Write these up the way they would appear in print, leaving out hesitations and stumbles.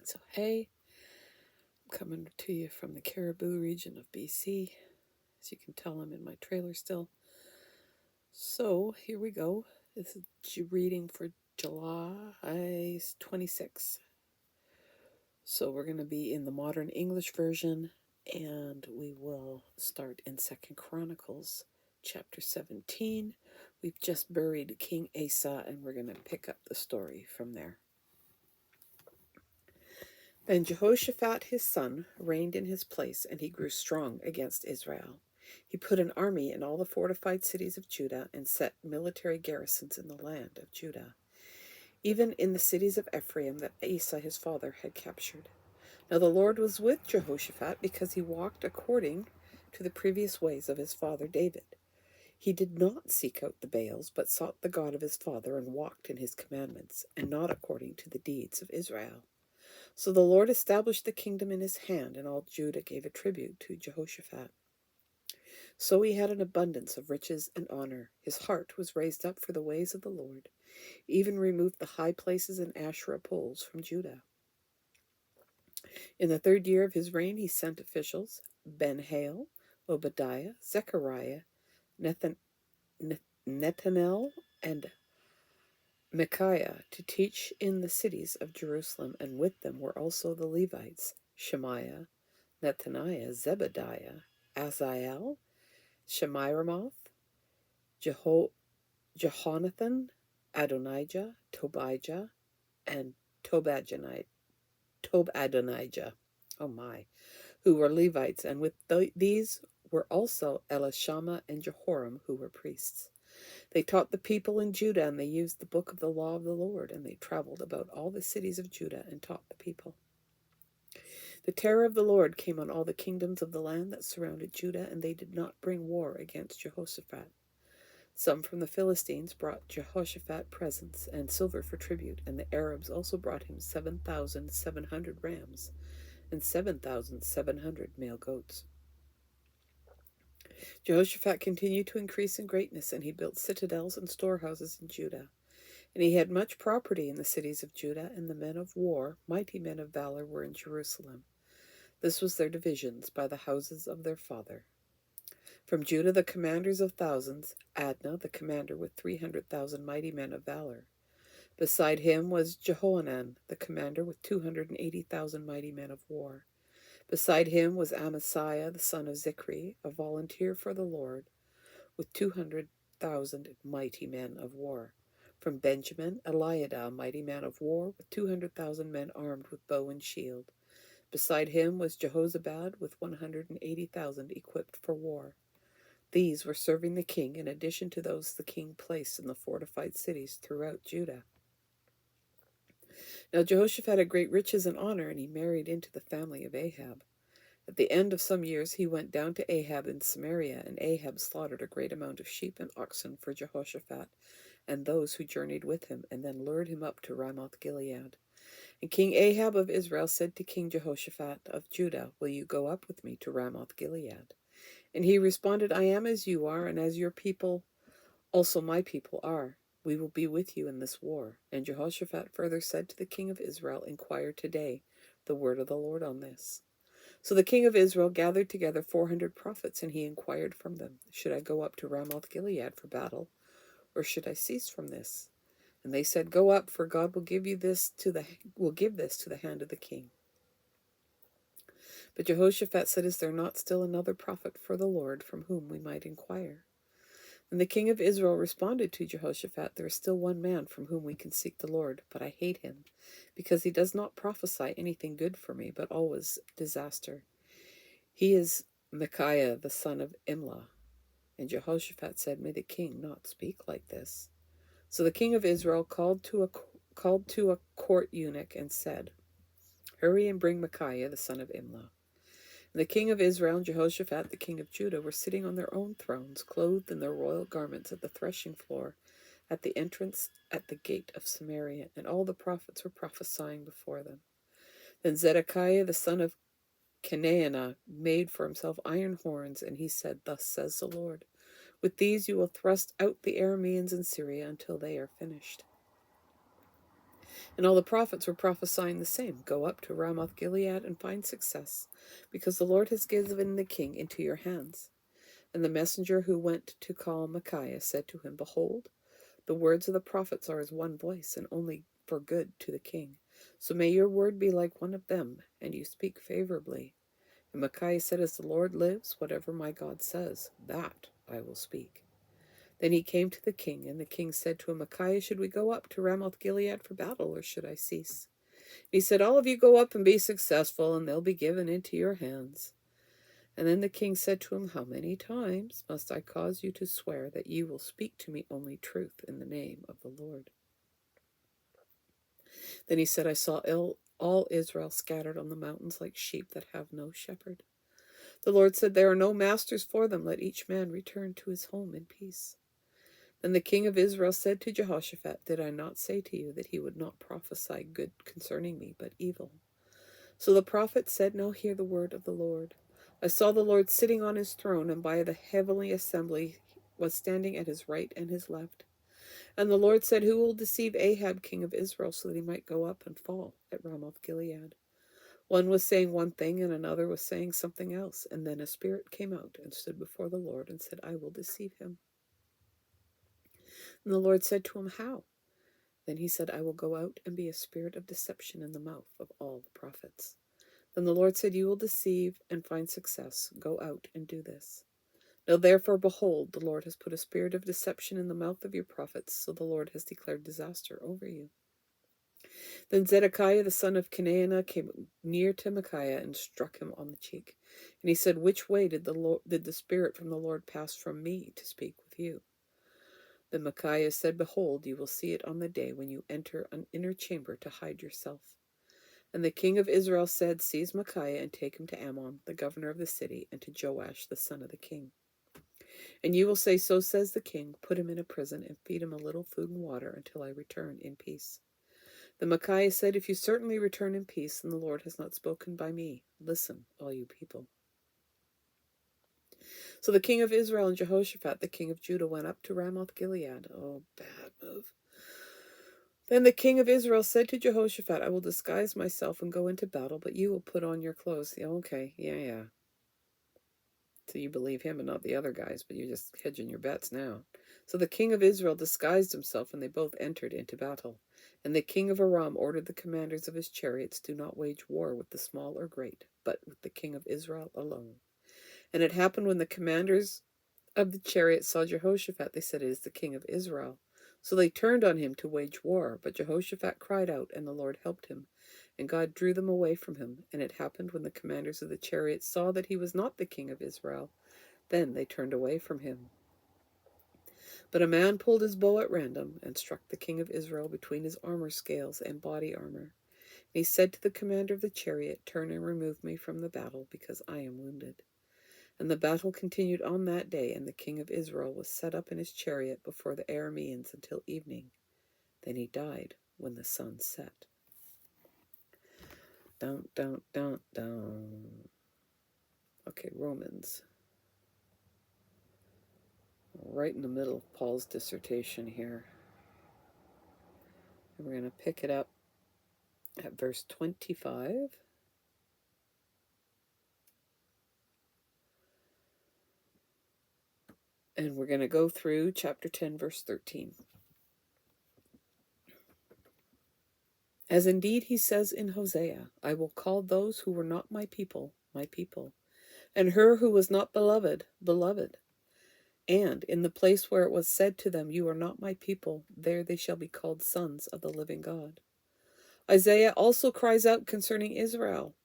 So hey, I'm coming to you from the Cariboo region of BC. As you can tell, I'm in my trailer still. So here we go. This is reading for July 26. So we're going to be in the modern English version, and we will start in 2nd Chronicles chapter 17. We've just buried King Asa, and we're going to pick up the story from there. Then Jehoshaphat his son reigned in his place, and he grew strong against Israel. He put an army in all the fortified cities of Judah and set military garrisons in the land of Judah, even in the cities of Ephraim that Asa his father had captured. Now the Lord was with Jehoshaphat because he walked according to the previous ways of his father David. He did not seek out the Baals, but sought the God of his father and walked in his commandments, and not according to the deeds of Israel. So the Lord established the kingdom in his hand, and all Judah gave a tribute to Jehoshaphat. So he had an abundance of riches and honor. His heart was raised up for the ways of the Lord. He even removed the high places and Asherah poles from Judah. In the 3rd year of his reign, he sent officials, Ben-Hail, Obadiah, Zechariah, Nethanel, and Micaiah to teach in the cities of Jerusalem, and with them were also the Levites, Shemaiah, Nethaniah, Zebediah, Aziel, Shemiramoth, Jehonathan, Adonijah, Tobijah, and Tobadonijah, who were Levites, and with these were also Elishama and Jehoram, who were priests. They taught the people in Judah, and they used the book of the law of the Lord, and they traveled about all the cities of Judah and taught the people. The terror of the Lord came on all the kingdoms of the land that surrounded Judah, and they did not bring war against Jehoshaphat. Some from the Philistines brought Jehoshaphat presents and silver for tribute, and the Arabs also brought him 7,700 rams and 7,700 male goats. Jehoshaphat continued to increase in greatness, and he built citadels and storehouses in Judah. And he had much property in the cities of Judah, and the men of war, mighty men of valor, were in Jerusalem. This was their divisions by the houses of their father. From Judah the commanders of thousands, Adnah the commander with 300,000 mighty men of valor. Beside him was Jehohanan the commander with 280,000 mighty men of war. Beside him was Amasiah the son of Zichri, a volunteer for the Lord, with 200,000 mighty men of war. From Benjamin, Eliada, a mighty man of war, with 200,000 men armed with bow and shield. Beside him was Jehozabad with 180,000 equipped for war. These were serving the king, in addition to those the king placed in the fortified cities throughout Judah. Now Jehoshaphat had great riches and honor, and he married into the family of Ahab. At the end of some years he went down to Ahab in Samaria, and Ahab slaughtered a great amount of sheep and oxen for Jehoshaphat and those who journeyed with him, and then lured him up to Ramoth-Gilead. And King Ahab of Israel said to King Jehoshaphat of Judah, "Will you go up with me to Ramoth-Gilead?" And he responded, "I am as you are, and as your people also my people are. We will be with you in this war." And Jehoshaphat further said to the king of Israel, "Inquire today the word of the Lord on this." So the king of Israel gathered together 400 prophets, and he inquired from them, "Should I go up to Ramoth-Gilead for battle, or should I cease from this?" And they said, "Go up, for God will give this to the hand of the king." But Jehoshaphat said, "Is there not still another prophet for the Lord from whom we might inquire?" And the king of Israel responded to Jehoshaphat, "There is still one man from whom we can seek the Lord, but I hate him, because he does not prophesy anything good for me, but always disaster. He is Micaiah, the son of Imlah." And Jehoshaphat said, "May the king not speak like this." So the king of Israel called to a court eunuch and said, "Hurry and bring Micaiah, the son of Imlah." And the king of Israel and Jehoshaphat, the king of Judah, were sitting on their own thrones, clothed in their royal garments at the threshing floor, at the entrance at the gate of Samaria, and all the prophets were prophesying before them. Then Zedekiah, the son of Chenaanah, made for himself iron horns, and he said, "Thus says the Lord, with these you will thrust out the Arameans in Syria until they are finished." And all the prophets were prophesying the same. Go up to Ramoth Gilead and find success, because the Lord has given the king into your hands. And the messenger who went to call Micaiah said to him, Behold, the words of the prophets are as one voice, and only for good to the king. So may your word be like one of them, and you speak favorably. And Micaiah said, As the Lord lives, whatever my God says, that I will speak. Then he came to the king, and the king said to him, Micaiah, should we go up to Ramoth Gilead for battle, or should I cease? And he said, All of you go up and be successful, and they'll be given into your hands. And then the king said to him, How many times must I cause you to swear that you will speak to me only truth in the name of the Lord? Then he said, I saw all Israel scattered on the mountains like sheep that have no shepherd. The Lord said, There are no masters for them. Let each man return to his home in peace. Then the king of Israel said to Jehoshaphat, Did I not say to you that he would not prophesy good concerning me, but evil? So the prophet said, Now hear the word of the Lord. I saw the Lord sitting on his throne, and by the heavenly assembly was standing at his right and his left. And the Lord said, Who will deceive Ahab, king of Israel, so that he might go up and fall at Ramoth Gilead? One was saying one thing, and another was saying something else. And then a spirit came out and stood before the Lord and said, I will deceive him. And the Lord said to him, How? Then he said, I will go out and be a spirit of deception in the mouth of all the prophets. Then the Lord said, You will deceive and find success. Go out and do this. Now therefore, behold, the Lord has put a spirit of deception in the mouth of your prophets, so the Lord has declared disaster over you. Then Zedekiah the son of Kenaanah came near to Micaiah and struck him on the cheek. And he said, Which way did the spirit from the Lord pass from me to speak with you? Then Micaiah said, Behold, you will see it on the day when you enter an inner chamber to hide yourself. And the king of Israel said, Seize Micaiah and take him to Ammon, the governor of the city, and to Joash, the son of the king. And you will say, So says the king, Put him in a prison and feed him a little food and water until I return in peace. Then Micaiah said, If you certainly return in peace, then the Lord has not spoken by me. Listen, all you people. So the king of Israel and Jehoshaphat, the king of Judah, went up to Ramoth Gilead. Oh, bad move. Then the king of Israel said to Jehoshaphat, I will disguise myself and go into battle, but you will put on your clothes. Yeah, okay, yeah. So you believe him and not the other guys, but you're just hedging your bets now. So the king of Israel disguised himself, and they both entered into battle. And the king of Aram ordered the commanders of his chariots, Do not wage war with the small or great, but with the king of Israel alone. And it happened when the commanders of the chariots saw Jehoshaphat, they said, It is the king of Israel. So they turned on him to wage war. But Jehoshaphat cried out, and the Lord helped him. And God drew them away from him. And it happened when the commanders of the chariots saw that he was not the king of Israel, then they turned away from him. But a man pulled his bow at random and struck the king of Israel between his armor scales and body armor. And he said to the commander of the chariot, Turn and remove me from the battle, because I am wounded. And the battle continued on that day, and the king of Israel was set up in his chariot before the Arameans until evening. Then he died when the sun set. Dun, dun, dun, dun. Okay, Romans. Right in the middle of Paul's dissertation here. And we're going to pick it up at verse 25. And we're going to go through chapter 10, verse 13. As indeed he says in Hosea, I will call those who were not my people, and her who was not beloved, beloved. And in the place where it was said to them, You are not my people, there they shall be called sons of the living God. Isaiah also cries out concerning Israel,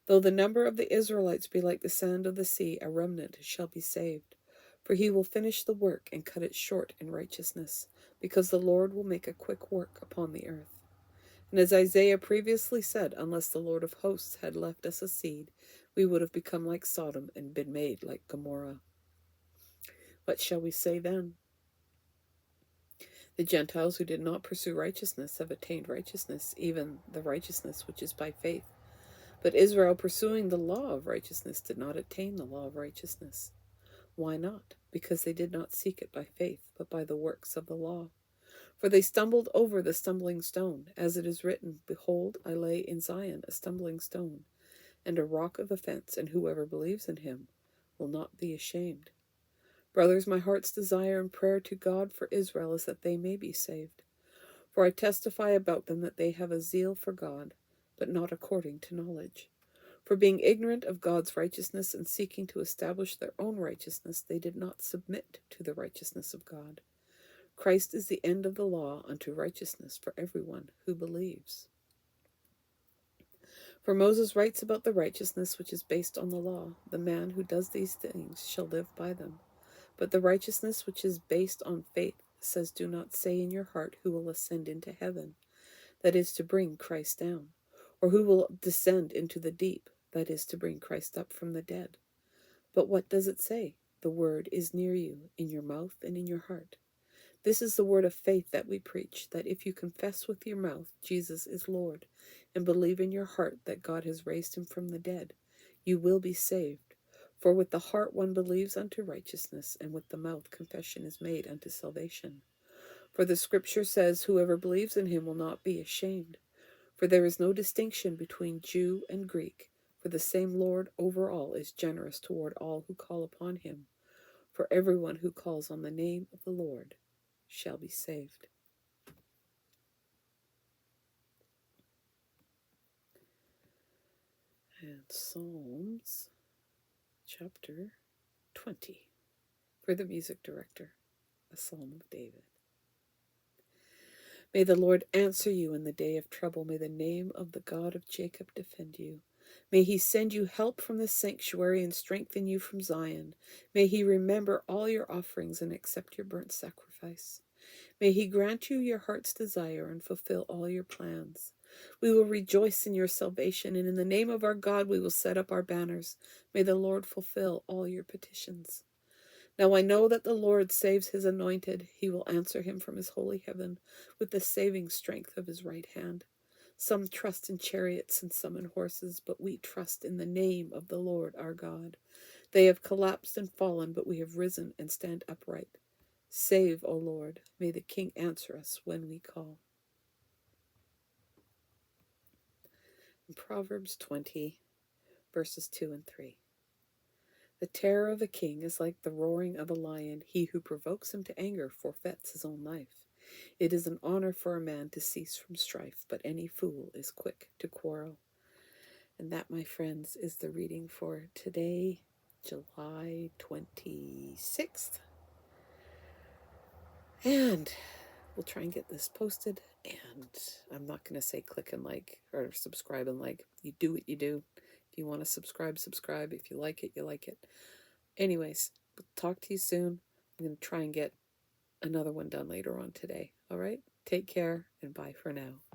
Though the number of the Israelites be like the sand of the sea, a remnant shall be saved. For he will finish the work and cut it short in righteousness, because the Lord will make a quick work upon the earth. And as Isaiah previously said, Unless the Lord of hosts had left us a seed, we would have become like Sodom and been made like Gomorrah. What shall we say then? The Gentiles who did not pursue righteousness have attained righteousness, even the righteousness which is by faith. But Israel, pursuing the law of righteousness, did not attain the law of righteousness. Why not? Because they did not seek it by faith, but by the works of the law. For they stumbled over the stumbling stone, as it is written, Behold, I lay in Zion a stumbling stone, and a rock of offense, and whoever believes in him will not be ashamed. Brothers, my heart's desire and prayer to God for Israel is that they may be saved. For I testify about them that they have a zeal for God, but not according to knowledge. For being ignorant of God's righteousness and seeking to establish their own righteousness, they did not submit to the righteousness of God. Christ is the end of the law unto righteousness for everyone who believes. For Moses writes about the righteousness which is based on the law. The man who does these things shall live by them. But the righteousness which is based on faith says, Do not say in your heart, Who will ascend into heaven? That is to bring Christ down. Or who will descend into the deep? That is to bring Christ up from the dead. But what does it say? The word is near you, in your mouth and in your heart. This is the word of faith that we preach, that if you confess with your mouth Jesus is Lord, and believe in your heart that God has raised him from the dead, you will be saved. For with the heart one believes unto righteousness, and with the mouth confession is made unto salvation. For the scripture says, Whoever believes in him will not be ashamed. For there is no distinction between Jew and Greek, for the same Lord over all is generous toward all who call upon him. For everyone who calls on the name of the Lord shall be saved. And Psalms chapter 20 for the music director, a psalm of David. May the Lord answer you in the day of trouble. May the name of the God of Jacob defend you. May he send you help from the sanctuary and strengthen you from Zion. May he remember all your offerings and accept your burnt sacrifice. May he grant you your heart's desire and fulfill all your plans. We will rejoice in your salvation, and in the name of our God we will set up our banners. May the Lord fulfill all your petitions. Now I know that the Lord saves his anointed. He will answer him from his holy heaven with the saving strength of his right hand. Some trust in chariots and some in horses, but we trust in the name of the Lord our God. They have collapsed and fallen, but we have risen and stand upright. Save, O Lord. May the King answer us when we call. In Proverbs 20, verses 2 and 3. The terror of a king is like the roaring of a lion. He who provokes him to anger forfeits his own life. It is an honor for a man to cease from strife, but any fool is quick to quarrel. And that, my friends, is the reading for today, July 26th. And we'll try and get this posted. And I'm not going to say click and like or subscribe and like. You do what you do. If you want to subscribe, subscribe. If you like it, you like it. Anyways, we'll talk to you soon. I'm going to try and get another one done later on today. All right? Take care and bye for now.